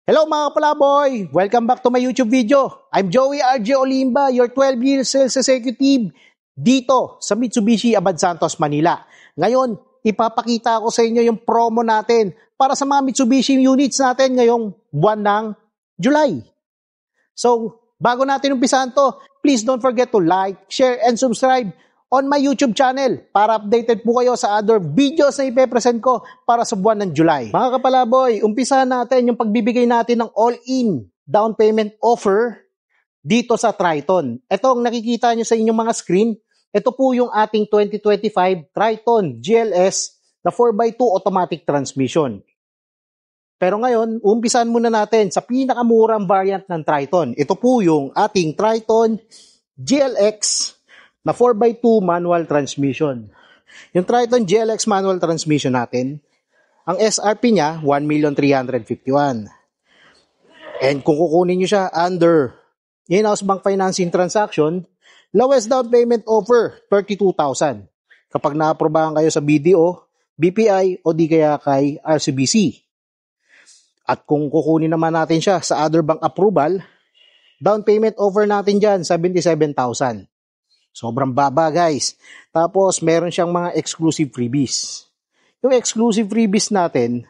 Hello mga kapalaboy! Welcome back to my YouTube video. I'm Joey RJ Olimba, your 12-year sales executive dito sa Mitsubishi Abad Santos, Manila. Ngayon, ipapakita ko sa inyo yung promo natin para sa mga Mitsubishi units natin ngayong buwan ng July. So, bago natin umpisahan to, please don't forget to like, share, and subscribe on my YouTube channel para updated po kayo sa other videos na ipepresent ko para sa buwan ng July. Mga kapalaboy, umpisahan natin yung pagbibigay natin ng all-in down payment offer dito sa Triton. Ito ang nakikita nyo sa inyong mga screen. Ito po yung ating 2025 Triton GLS na 4x2 automatic transmission. Pero ngayon, umpisahan muna natin sa pinakamurang variant ng Triton. Ito po yung ating Triton GLX na 4x2 manual transmission. Yung Triton GLX manual transmission natin, ang SRP niya, 1,351,000. And kung kukunin nyo siya under in-house bank financing transaction, lowest down payment offer, 32,000. Kapag naaprobahan kayo sa BDO, BPI, o di kaya kay RCBC. At kung kukunin naman natin siya sa other bank approval, down payment offer natin dyan, 77,000. Sobrang baba guys. Tapos meron siyang mga exclusive freebies. Yung exclusive freebies natin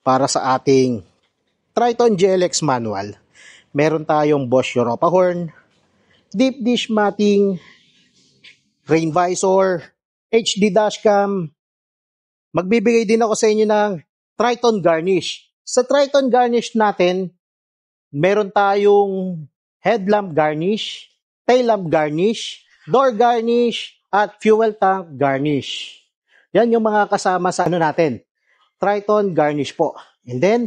para sa ating Triton GLX manual, meron tayong Bosch Europa horn, deep dish matting, rain visor, HD dashcam. Magbibigay din ako sa inyo ng Triton garnish. Sa Triton garnish natin, meron tayong headlamp garnish, tail lamp garnish, door garnish, at fuel tank garnish. Yan yung mga kasama sa natin. Triton garnish po. And then,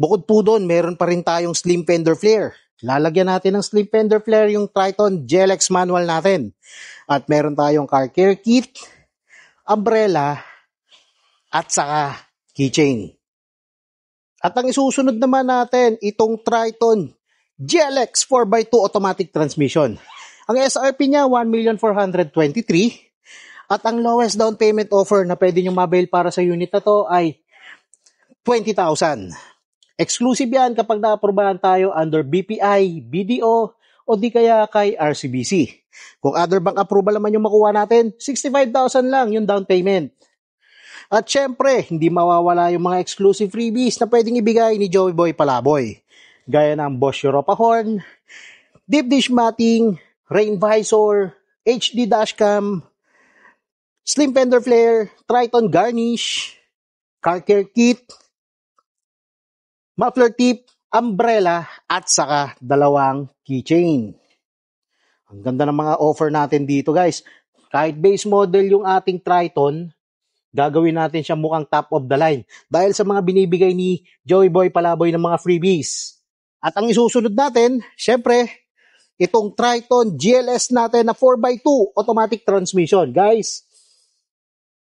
bukod po doon, meron pa rin tayong slim fender flare. Lalagyan natin ng slim fender flare yung Triton GLX manual natin. At meron tayong car care kit, umbrella, at saka keychain. At ang isusunod naman natin, itong Triton GLX 4x2 automatic transmission. Ang SRP niya, 1,423,000. At ang lowest down payment offer na pwede nyo mabail para sa unit na to ay 20,000. Exclusive yan kapag na-aprobahan tayo under BPI, BDO, o di kaya kay RCBC. Kung other bank approval naman yung makuha natin, 65,000 lang yung down payment. At syempre, hindi mawawala yung mga exclusive freebies na pwedeng ibigay ni Joey Boy Palaboy. Gaya ng Bosch Europa horn, deep dish matting, rain visor, HD dashcam, slim fender flare, Triton garnish, car care kit, muffler tip, umbrella, at saka dalawang keychain. Ang ganda ng mga offer natin dito guys. Kahit base model yung ating Triton, gagawin natin siya mukhang top of the line dahil sa mga binibigay ni Joey Boy Palaboy ng mga freebies. At ang isusunod natin, syempre, itong Triton GLS natin na 4x2 automatic transmission. Guys,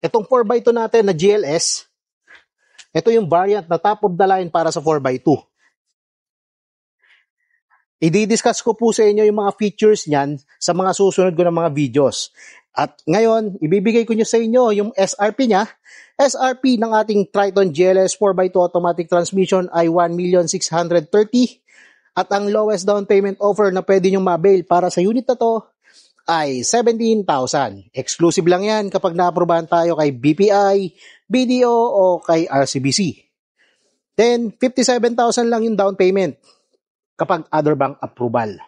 itong 4x2 natin na GLS, ito yung variant na top of the line para sa 4x2. I-discuss ko po sa inyo yung mga features niyan sa mga susunod ko ng mga videos. At ngayon, ibibigay ko nyo sa inyo yung SRP niya. SRP ng ating Triton GLS 4x2 automatic transmission ay 1,630,000. At ang lowest down payment offer na pwede nyo mabail para sa unit na to ay 17,000. Exclusive lang yan kapag na-aprobahan tayo kay BPI, BDO o kay RCBC. Then, 57,000 lang yung down payment kapag other bank approval.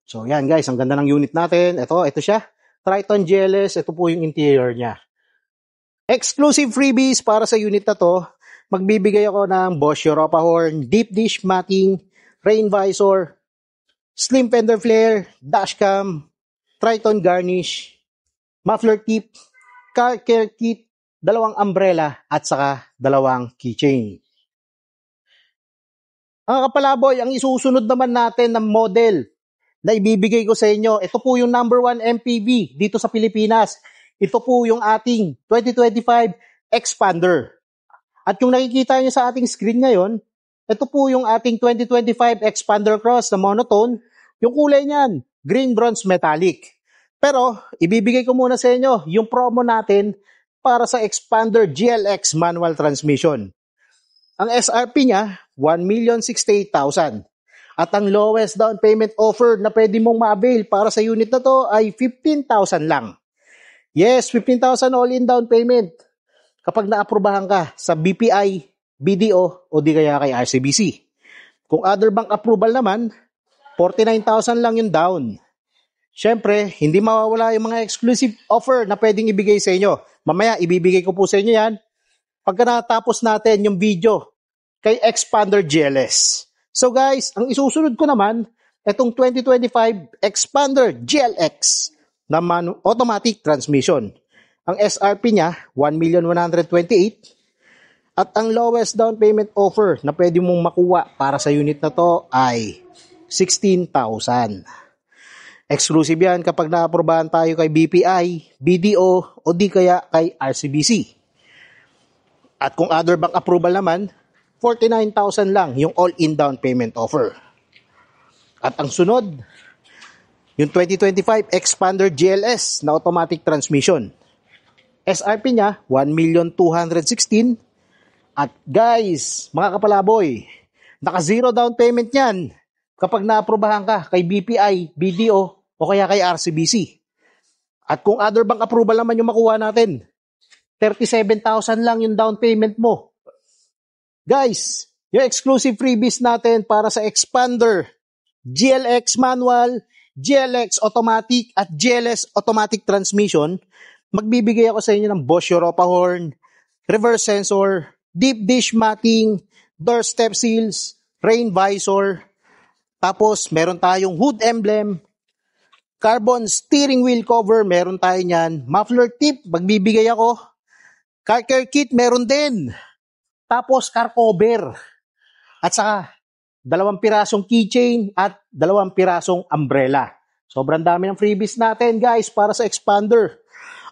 So yan guys, ang ganda ng unit natin. Ito siya. Triton GLS, ito po yung interior niya. Exclusive freebies para sa unit na to. Magbibigay ako ng Bosch Europa horn, deep dish matting, rain visor, slim fender flare, dashcam, Triton garnish, muffler tip, car care kit, dalawang umbrella, at saka dalawang keychain. Ang kapalaboy, ang isusunod naman natin ng model na ibibigay ko sa inyo, ito po yung number 1 MPV dito sa Pilipinas. Ito po yung ating 2025 Expander. At yung nakikita nyo sa ating screen ngayon, ito po yung ating 2025 Expander Cross na monotone. Yung kulay niyan, green bronze metallic. Pero, ibibigay ko muna sa inyo yung promo natin para sa Expander GLX manual transmission. Ang SRP niya, 1,068,000. At ang lowest down payment offer na pwede mong ma-avail para sa unit na to ay 15,000 lang. Yes, 15,000 all-in down payment kapag naaprubahan ka sa BPI, BDO o di kaya kay RCBC. Kung other bank approval naman, 49,000 lang yung down. Siyempre, hindi mawawala yung mga exclusive offer na pwedeng ibigay sa inyo. Mamaya, ibibigay ko po sa inyo yan pagka natapos natin yung video kay Expander GLS. So guys, ang isusunod ko naman, itong 2025 Expander GLX na automatic transmission. Ang SRP niya, 1,128,000 at ang lowest down payment offer na pwede mong makuha para sa unit na to ay 16,000. Exclusive yan kapag naaprobahan tayo kay BPI, BDO o di kaya kay RCBC. At kung other bank approval naman, 49,000 lang yung all-in down payment offer. At ang sunod, yung 2025 Expander GLS na automatic transmission. SRP niya, 1,216,000. At guys, mga kapalaboy, naka-zero down payment yan kapag naaprobahan ka kay BPI, BDO o kaya kay RCBC. At kung other bank approval naman yung makuha natin, 37,000 lang yung down payment mo. Guys, yung exclusive freebies natin para sa Expander, GLX manual, GLX automatic at GLS automatic transmission, magbibigay ako sa inyo ng Bosch Europa horn, reverse sensor, deep dish matting, door step seals, rain visor, tapos meron tayong hood emblem, carbon steering wheel cover, meron tayo niyan, muffler tip, magbibigay ako, car care kit, meron din. Tapos car cover. At saka 2 pirasong keychain at 2 pirasong umbrella. Sobrang dami ng freebies natin guys para sa Expander.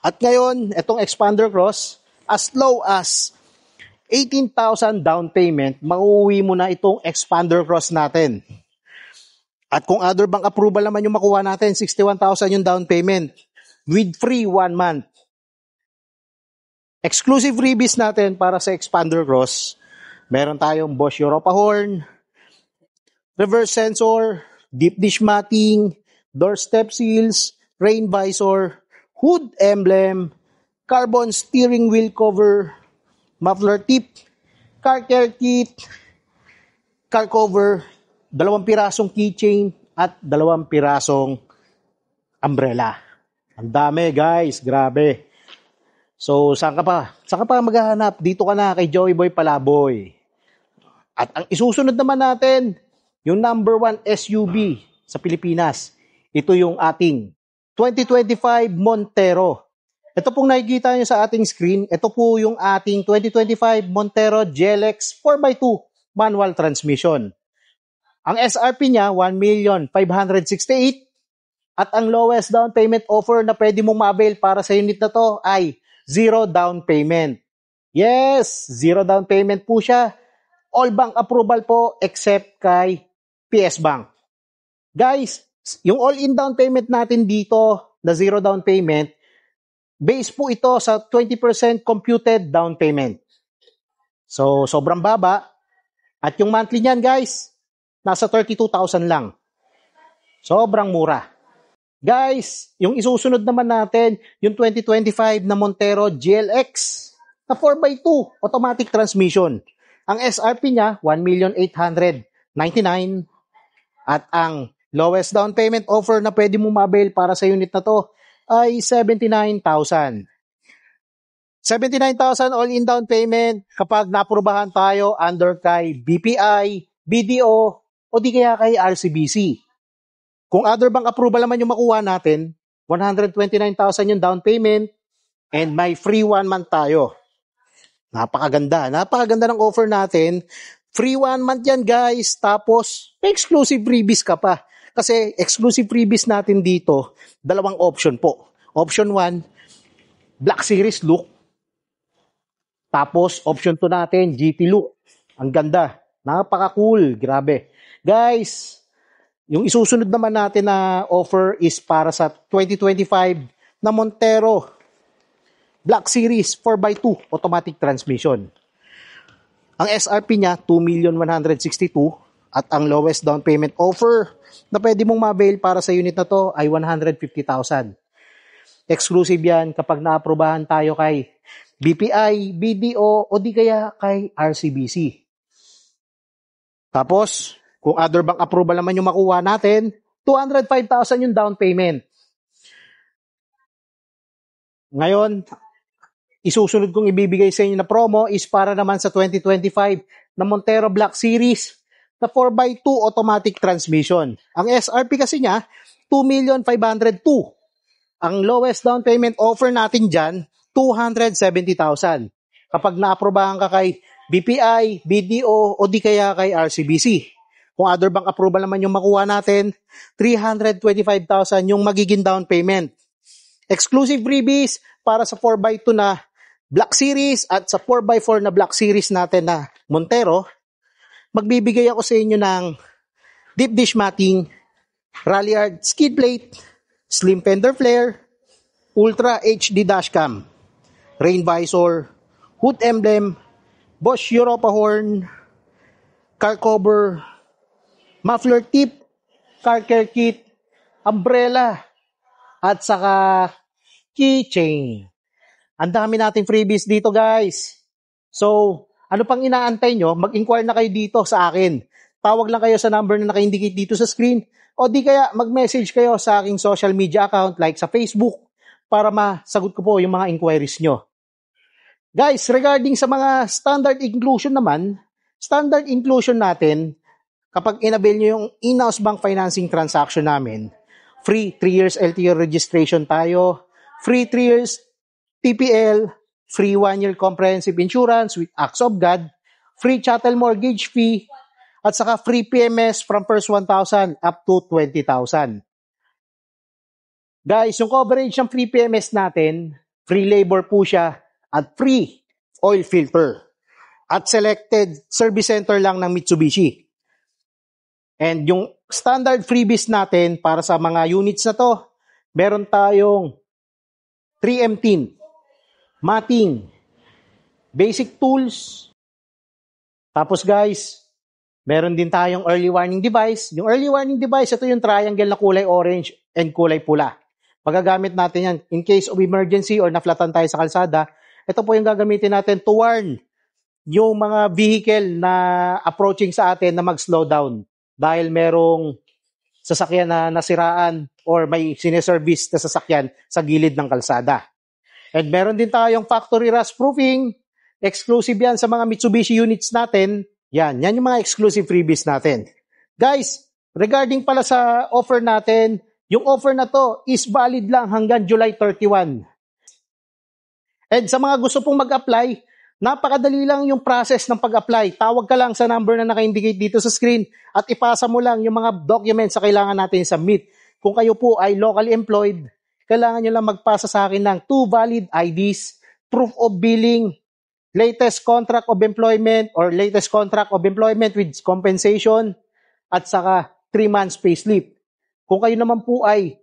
At ngayon, itong Expander Cross, as low as 18,000 down payment, mauuwi mo na itong Expander Cross natin. At kung other bank approval naman yung makuha natin, 61,000 yung down payment with free 1 month. Exclusive freebies natin para sa Expander Cross. Meron tayong Bosch Europa horn, reverse sensor, deep dish matting, door step seals, rain visor, hood emblem, carbon steering wheel cover, muffler tip, car care kit, car cover, 2 pirasong keychain at 2 pirasong umbrella. Ang dami guys, grabe. So, saan ka pa? Saan ka pa maghahanap? Dito ka na kay Joey Boy Palaboy. At ang isusunod naman natin, yung number 1 SUV sa Pilipinas. Ito yung ating 2025 Montero. Ito pong nakikita nyo sa ating screen. Ito po yung ating 2025 Montero GLX 4x2 manual transmission. Ang SRP niya, 1,568,000 at ang lowest down payment offer na pwede mong ma-avail para sa unit na to ay 0 down payment. Yes, 0 down payment po siya. All bank approval po except kay PS Bank. Guys, yung all-in down payment natin dito na 0 down payment, base po ito sa 20% computed down payment. So, sobrang baba. At yung monthly niyan guys, nasa 32,000 lang. Sobrang mura. Guys, yung isusunod naman natin, yung 2025 na Montero GLX na 4x2 automatic transmission. Ang SRP niya, 1,899,000 at ang lowest down payment offer na pwede mo ma-avail para sa unit na to ay 79,000. 79,000 all-in down payment kapag naprubahan tayo under kay BPI, BDO o di kaya kay RCBC. Kung other bank approval naman yung makuha natin, 129,000 yung down payment and may free 1 month tayo. Napakaganda ng offer natin. Free 1 month yan guys, tapos may exclusive freebies ka pa. Kasi exclusive freebies natin dito, 2 option po. Option 1, Black Series look. Tapos option 2 natin, GT look. Ang ganda, napaka-cool, grabe. Guys, yung isusunod naman natin na offer is para sa 2025 na Montero Black Series 4x2 automatic transmission. Ang SRP niya, 2,162,000 at ang lowest down payment offer na pwede mong ma-avail para sa unit na to ay 150,000. Exclusive yan kapag naaprubahan tayo kay BPI, BDO o di kaya kay RCBC. Tapos, kung other bank approval naman yung makuha natin, 205,000 yung down payment. Ngayon, isusunod kong ibibigay sa inyo na promo is para naman sa 2025 na Montero Black Series na 4x2 automatic transmission. Ang SRP kasi niya, 2,502,000. Ang lowest down payment offer natin dyan, 270,000. Kapag naaprobahan ka kay BPI, BDO o di kaya kay RCBC. Kung other bank approval naman yung makuha natin, 325,000 yung magiging down payment. Exclusive freebies para sa 4x2 na Black Series at sa 4x4 na Black Series natin na Montero, magbibigay ako sa inyo ng deep dish matting, Ralliart skid plate, slim fender flare, Ultra HD dashcam, rain visor, hood emblem, Bosch Europa horn, car cover, muffler tip, car care kit, umbrella, at saka keychain. Ang dami nating freebies dito, guys. So, ano pang inaantay nyo? Mag-inquire na kayo dito sa akin. Tawag lang kayo sa number na naka-indicate dito sa screen o di kaya mag-message kayo sa aking social media account like sa Facebook para masagot ko po yung mga inquiries nyo. Guys, regarding sa mga standard inclusion naman, standard inclusion natin, kapag inabil nyo yung in-house bank financing transaction namin, free 3 years LTO registration tayo, free 3 years TPL, free 1 year comprehensive insurance with acts of God, free chattel mortgage fee, at saka free PMS from first 1,000 up to 20,000. Guys, yung coverage ng free PMS natin, free labor po siya at free oil filter at selected service center lang ng Mitsubishi. And yung standard freebies natin para sa mga units na to, meron tayong 3M tin, matting, basic tools. Tapos guys, meron din tayong early warning device. Yung early warning device, ito yung triangle na kulay orange and kulay pula. Magagamit natin yan in case of emergency or naflatan tayo sa kalsada. Ito po yung gagamitin natin to warn yung mga vehicle na approaching sa atin na mag-slow down dahil merong sasakyan na nasiraan or may sineservice na sasakyan sa gilid ng kalsada. And meron din tayong factory rust proofing. Exclusive yan sa mga Mitsubishi units natin. Yan yung mga exclusive freebies natin. Guys, regarding pala sa offer natin, yung offer na to is valid lang hanggang July 31. And sa mga gusto pong mag-apply, napakadali lang yung process ng pag-apply. Tawag ka lang sa number na naka-indicate dito sa screen at ipasa mo lang yung mga documents na kailangan natin submit. Kung kayo po ay locally employed, kailangan nyo lang magpasa sa akin ng 2 valid IDs, proof of billing, latest contract of employment or latest contract of employment with compensation, at saka 3 months payslip. Kung kayo naman po ay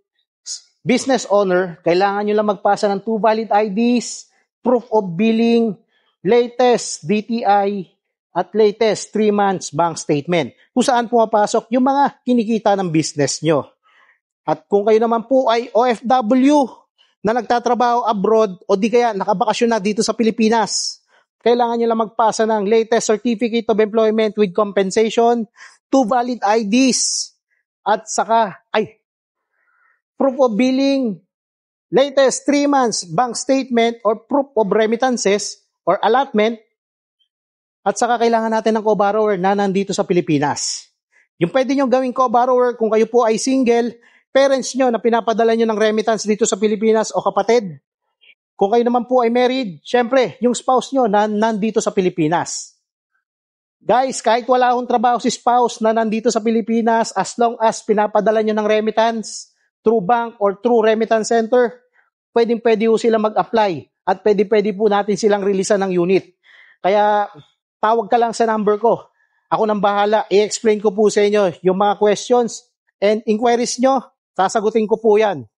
business owner, kailangan nyo lang magpasa ng 2 valid IDs, proof of billing, latest DTI, at latest 3 months bank statement. Kung saan pumapasok yung mga kinikita ng business nyo. At kung kayo naman po ay OFW na nagtatrabaho abroad o di kaya nakabakasyon na dito sa Pilipinas, kailangan nyo lang magpasa ng latest certificate of employment with compensation, 2 valid IDs, at saka proof of billing, latest 3 months bank statement or proof of remittances or allotment, at saka kailangan natin ng co-borrower na nandito sa Pilipinas. Yung pwede nyo gawing co-borrower kung kayo po ay single, parents nyo na pinapadala nyo ng remittance dito sa Pilipinas o kapatid. Kung kayo naman po ay married, syempre, yung spouse nyo na nandito sa Pilipinas. Guys, kahit wala akong trabaho si spouse na nandito sa Pilipinas, as long as pinapadala nyo ng remittance through bank or through remittance center, pwedeng-pwede po sila mag-apply at pwede-pwede po natin silang releasean ng unit. Kaya tawag ka lang sa number ko. Ako nang bahala. I-explain ko po sa inyo yung mga questions and inquiries nyo. Sasagutin ko po yan.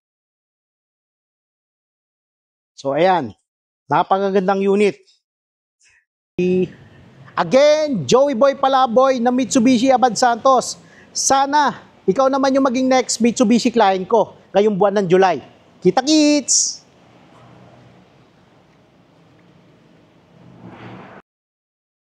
So ayan, napakagandang unit. Again, Joey Boy Palaboy ng Mitsubishi Abad Santos. Sana ikaw naman yung maging next Mitsubishi client ko ngayong buwan ng July. Kita-kits!